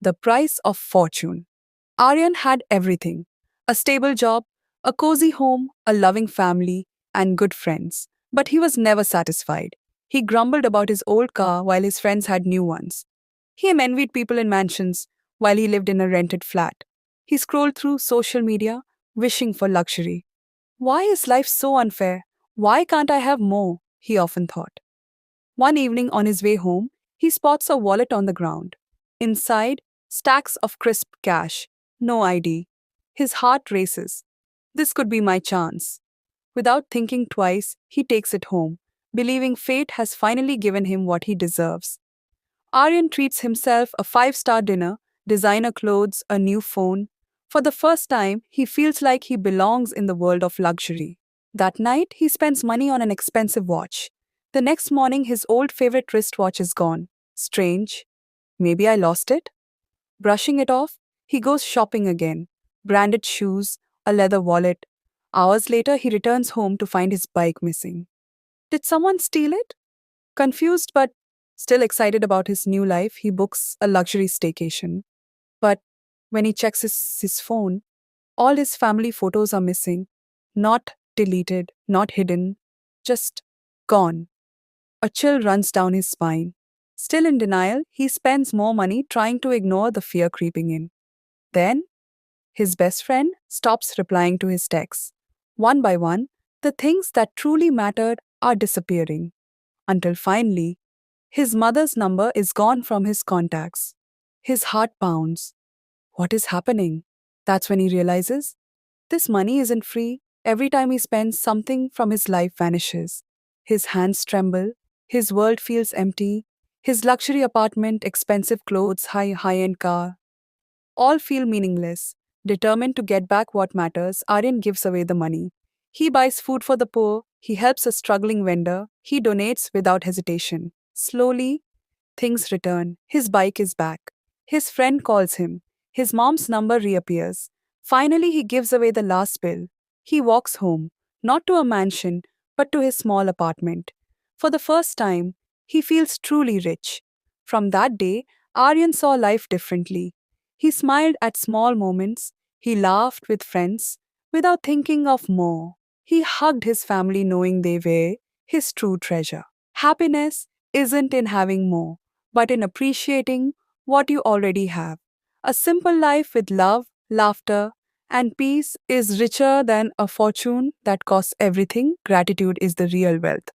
The price of fortune. Aryan had everything: a stable job, a cozy home, a loving family, and good friends. But he was never satisfied. He grumbled about his old car while his friends had new ones. He envied people in mansions while he lived in a rented flat. He scrolled through social media, wishing for luxury. Why is life so unfair? Why can't I have more? He often thought. One evening on his way home, he spots a wallet on the ground. Inside, stacks of crisp cash. No ID. His heart races. This could be my chance. Without thinking twice, he takes it home, believing fate has finally given him what he deserves. Aryan treats himself a five-star dinner, designer clothes, a new phone. For the first time, he feels like he belongs in the world of luxury. That night, he spends money on an expensive watch. The next morning, his old favorite wristwatch is gone. Strange. Maybe I lost it? Brushing it off, he goes shopping again. Branded shoes, a leather wallet. Hours later, he returns home to find his bike missing. Did someone steal it? Confused but still excited about his new life, he books a luxury staycation. But when he checks his phone, all his family photos are missing. Not deleted, not hidden, just gone. A chill runs down his spine. Still in denial, he spends more money trying to ignore the fear creeping in. Then, his best friend stops replying to his texts. One by one, the things that truly mattered are disappearing. Until finally, his mother's number is gone from his contacts. His heart pounds. What is happening? That's when he realizes this money isn't free. Every time he spends, something from his life vanishes. His hands tremble. His world feels empty. His luxury apartment, expensive clothes, high-end car, all feel meaningless. Determined to get back what matters, Aryan gives away the money. He buys food for the poor, he helps a struggling vendor, he donates without hesitation. Slowly, things return. His bike is back. His friend calls him. His mom's number reappears. Finally, he gives away the last bill. He walks home, not to a mansion, but to his small apartment. For the first time, he feels truly rich. From that day, Aryan saw life differently. He smiled at small moments. He laughed with friends without thinking of more. He hugged his family knowing they were his true treasure. Happiness isn't in having more, but in appreciating what you already have. A simple life with love, laughter, and peace is richer than a fortune that costs everything. Gratitude is the real wealth.